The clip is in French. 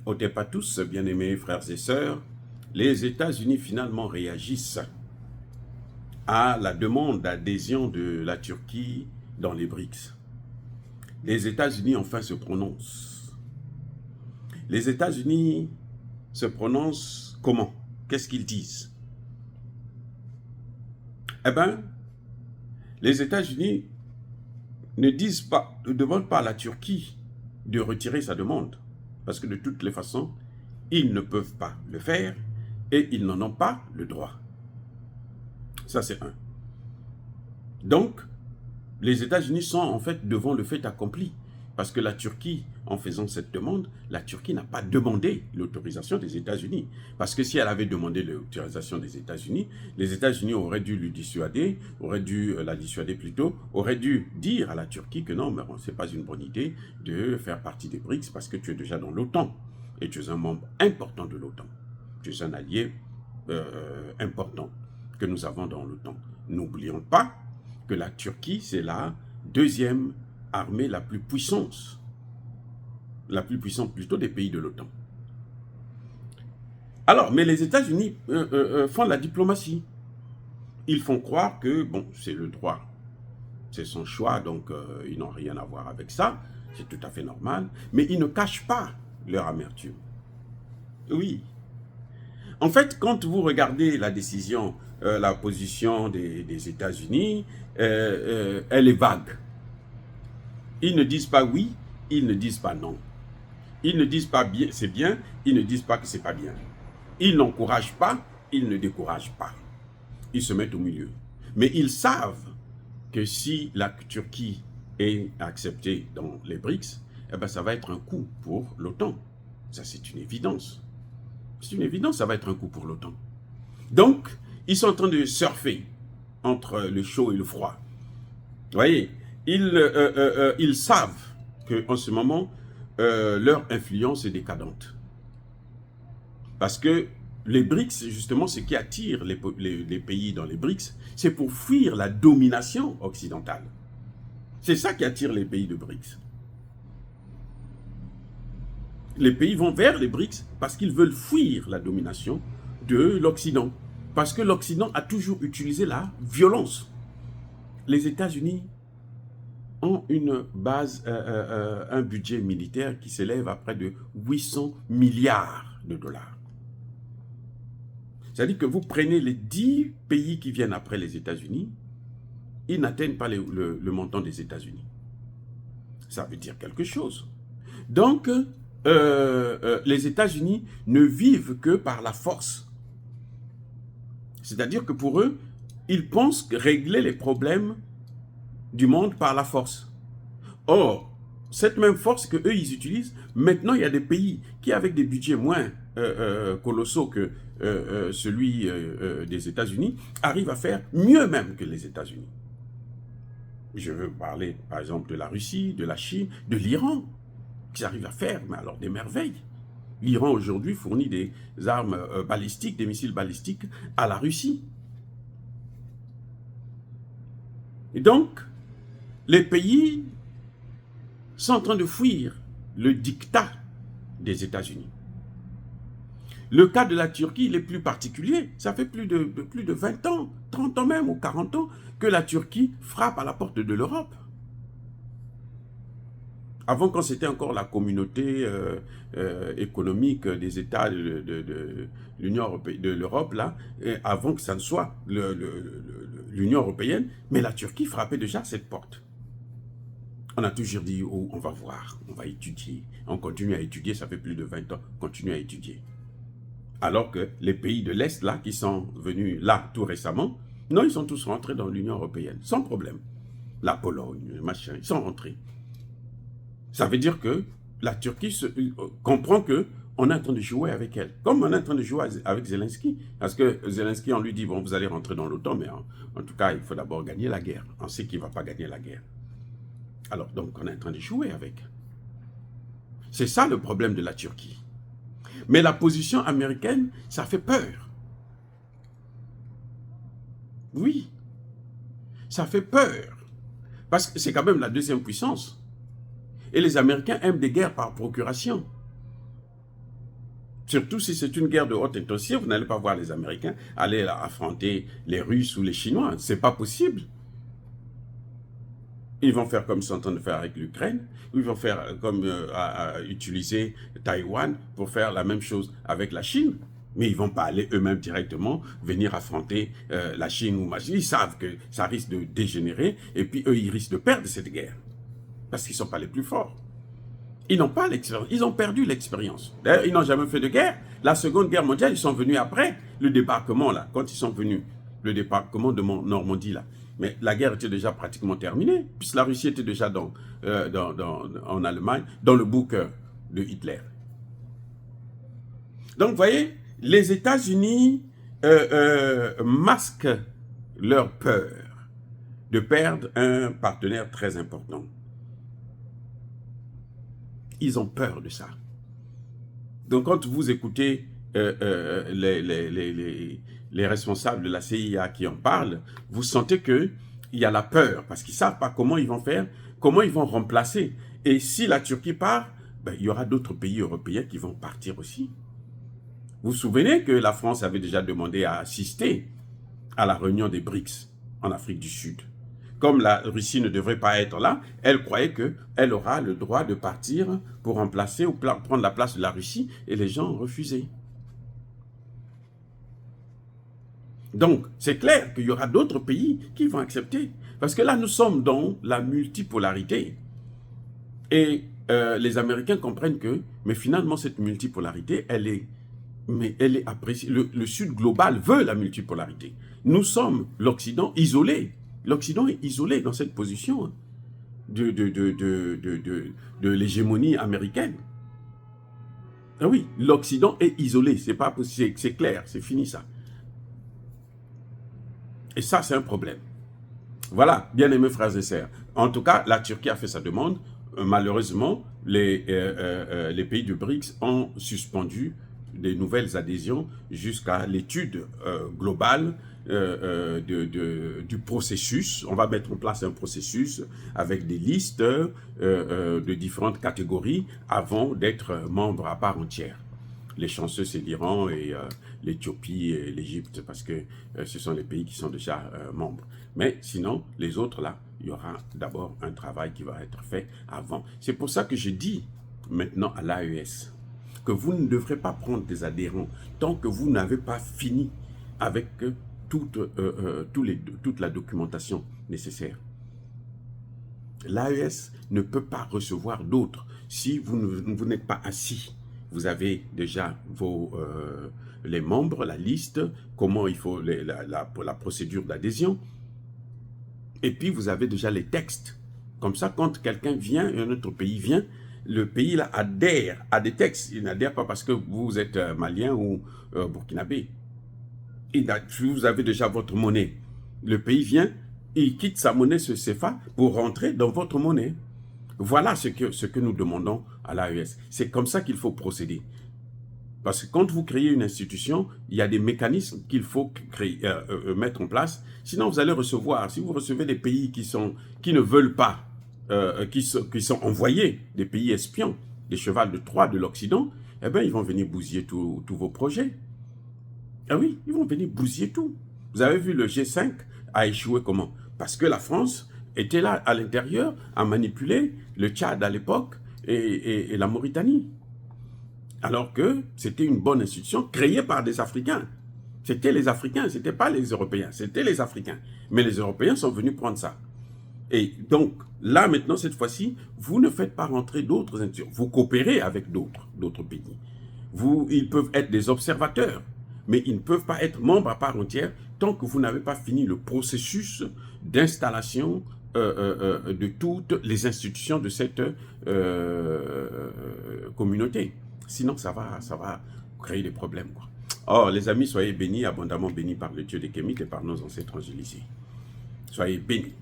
Ôtez pas tous, bien-aimés frères et sœurs, les États-Unis finalement réagissent à la demande d'adhésion de la Turquie dans les BRICS. Les États-Unis enfin se prononcent. Les États-Unis se prononcent comment? Qu'est-ce qu'ils disent? Eh bien, les États-Unis ne demandent pas à la Turquie de retirer sa demande. Parce que de toutes les façons, ils ne peuvent pas le faire et ils n'en ont pas le droit. Ça, c'est un. Donc, les États-Unis sont en fait devant le fait accompli. Parce que la Turquie, en faisant cette demande, la Turquie n'a pas demandé l'autorisation des États-Unis. Parce que si elle avait demandé l'autorisation des États-Unis, les États-Unis auraient dû lui dissuader, auraient dû dire à la Turquie que non, mais ce n'est pas une bonne idée de faire partie des BRICS parce que tu es déjà dans l'OTAN. Et tu es un membre important de l'OTAN. Tu es un allié important que nous avons dans l'OTAN. N'oublions pas que la Turquie, c'est la deuxième armée la plus puissante plutôt des pays de l'OTAN. Alors, mais les États-Unis font la diplomatie. Ils font croire que, bon, c'est le droit, c'est son choix, donc ils n'ont rien à voir avec ça, c'est tout à fait normal, mais ils ne cachent pas leur amertume. Oui. En fait, quand vous regardez la décision, la position des États-Unis, elle est vague. Ils ne disent pas oui, ils ne disent pas non. Ils ne disent pas bien, c'est bien, ils ne disent pas que c'est pas bien. Ils n'encouragent pas, ils ne découragent pas. Ils se mettent au milieu. Mais ils savent que si la Turquie est acceptée dans les BRICS, eh ben ça va être un coup pour l'OTAN. Ça, c'est une évidence. C'est une évidence, ça va être un coup pour l'OTAN. Donc, ils sont en train de surfer entre le chaud et le froid. Vous voyez, ils savent qu'en ce moment, leur influence est décadente. Parce que les BRICS, justement, ce qui attire les pays dans les BRICS, c'est pour fuir la domination occidentale. C'est ça qui attire les pays de BRICS. Les pays vont vers les BRICS parce qu'ils veulent fuir la domination de l'Occident. Parce que l'Occident a toujours utilisé la violence. Les États-Unis ont une base, un budget militaire qui s'élève à près de 800 milliards de dollars. C'est-à-dire que vous prenez les 10 pays qui viennent après les États-Unis, ils n'atteignent pas le montant des États-Unis. Ça veut dire quelque chose. Donc, les États-Unis ne vivent que par la force. C'est-à-dire que pour eux, ils pensent régler les problèmes du monde par la force. Or, cette même force qu'eux, ils utilisent, maintenant, il y a des pays qui, avec des budgets moins colossaux que celui des États-Unis, arrivent à faire mieux même que les États-Unis. Je veux parler, par exemple, de la Russie, de la Chine, de l'Iran, qui arrivent à faire, mais alors, des merveilles. L'Iran, aujourd'hui, fournit des armes balistiques, des missiles balistiques à la Russie. Et donc, les pays sont en train de fuir le diktat des États-Unis. Le cas de la Turquie, il est plus particulier. Ça fait plus de 20 ans, 30 ans même, ou 40 ans, que la Turquie frappe à la porte de l'Europe. Avant, quand c'était encore la communauté économique des États de l'Union européenne, de l'Europe, là, avant que ça ne soit l'Union européenne, mais la Turquie frappait déjà cette porte. On a toujours dit, oh, on va voir, on va étudier. On continue à étudier, ça fait plus de 20 ans, on continue à étudier. Alors que les pays de l'Est, là, qui sont venus là tout récemment, non, ils sont tous rentrés dans l'Union européenne, sans problème. La Pologne, machin, ils sont rentrés. Ça veut dire que la Turquie comprend qu'on est en train de jouer avec elle. Comme on est en train de jouer avec Zelensky. Parce que Zelensky, on lui dit, bon, vous allez rentrer dans l'OTAN, mais en tout cas, il faut d'abord gagner la guerre. On sait qu'il ne va pas gagner la guerre. Alors, donc, on est en train de jouer avec. C'est ça le problème de la Turquie. Mais la position américaine, ça fait peur. Oui, ça fait peur. Parce que c'est quand même la deuxième puissance. Et les Américains aiment des guerres par procuration. Surtout si c'est une guerre de haute intensité, vous n'allez pas voir les Américains aller affronter les Russes ou les Chinois. Ce n'est pas possible. Ils vont faire comme ils sont en train de faire avec l'Ukraine, ou ils vont faire comme utiliser Taïwan pour faire la même chose avec la Chine. Mais ils ne vont pas aller eux-mêmes directement venir affronter la Chine ou machin. Ils savent que ça risque de dégénérer et puis eux, ils risquent de perdre cette guerre. Parce qu'ils ne sont pas les plus forts. Ils n'ont pas l'expérience. Ils ont perdu l'expérience. D'ailleurs, ils n'ont jamais fait de guerre. La Seconde Guerre mondiale, ils sont venus après le débarquement, là, quand ils sont venus. Le débarquement de Normandie, là. Mais la guerre était déjà pratiquement terminée, puisque la Russie était déjà en Allemagne, dans le bunker de Hitler. Donc, vous voyez, les États-Unis masquent leur peur de perdre un partenaire très important. Ils ont peur de ça. Donc, quand vous écoutez les responsables de la CIA qui en parlent, vous sentez qu'il y a la peur, parce qu'ils ne savent pas comment ils vont faire, comment ils vont remplacer. Et si la Turquie part, ben, il y aura d'autres pays européens qui vont partir aussi. Vous vous souvenez que la France avait déjà demandé à assister à la réunion des BRICS en Afrique du Sud. Comme la Russie ne devrait pas être là, elle croyait qu'elle aura le droit de partir pour remplacer ou prendre la place de la Russie, et les gens ont refusé. Donc, c'est clair qu'il y aura d'autres pays qui vont accepter. Parce que là, nous sommes dans la multipolarité. Et les Américains comprennent que, mais finalement, cette multipolarité, elle est appréciée. Le Sud global veut la multipolarité. Nous sommes l'Occident isolé. L'Occident est isolé dans cette position de l'hégémonie américaine. Ah oui, l'Occident est isolé. C'est pas possible, c'est clair, c'est fini ça. Et ça, c'est un problème. Voilà, bien aimés frères et sœurs. En tout cas, la Turquie a fait sa demande. Malheureusement, les pays du BRICS ont suspendu des nouvelles adhésions jusqu'à l'étude globale du processus. On va mettre en place un processus avec des listes de différentes catégories avant d'être membre à part entière. Les chanceux, c'est l'Iran et l'Éthiopie et l'Égypte, parce que ce sont les pays qui sont déjà membres. Mais sinon, les autres, là, il y aura d'abord un travail qui va être fait avant. C'est pour ça que je dis maintenant à l'AES que vous ne devrez pas prendre des adhérents tant que vous n'avez pas fini avec toute la documentation nécessaire. L'AES ne peut pas recevoir d'autres si vous n'êtes pas assis. Vous avez déjà les membres, la liste, comment il faut la procédure d'adhésion. Et puis, vous avez déjà les textes. Comme ça, quand quelqu'un vient, un autre pays vient, le pays là adhère à des textes. Il n'adhère pas parce que vous êtes malien ou burkinabé. Vous avez déjà votre monnaie. Le pays vient, il quitte sa monnaie, ce CFA, pour rentrer dans votre monnaie. Voilà ce que nous demandons à l'AES. C'est comme ça qu'il faut procéder. Parce que quand vous créez une institution, il y a des mécanismes qu'il faut mettre en place. Sinon, vous allez recevoir, si vous recevez des pays qui ne veulent pas, qui sont envoyés, des pays espions, des chevals de Troie de l'Occident, eh bien, ils vont venir bousiller tous vos projets. Ah oui, ils vont venir bousiller tout. Vous avez vu, le G5 a échoué comment? Parce que la France était là à l'intérieur à manipuler le Tchad à l'époque et la Mauritanie. Alors que c'était une bonne institution créée par des Africains. C'était les Africains, ce n'était pas les Européens, c'était les Africains. Mais les Européens sont venus prendre ça. Et donc, là maintenant, cette fois-ci, vous ne faites pas rentrer d'autres institutions. Vous coopérez avec d'autres pays. Ils peuvent être des observateurs, mais ils ne peuvent pas être membres à part entière tant que vous n'avez pas fini le processus d'installation de toutes les institutions de cette communauté. Sinon, ça va créer des problèmes, quoi. Or, les amis, soyez bénis, abondamment bénis par le Dieu des Kémites et par nos ancêtres angélisés. Soyez bénis.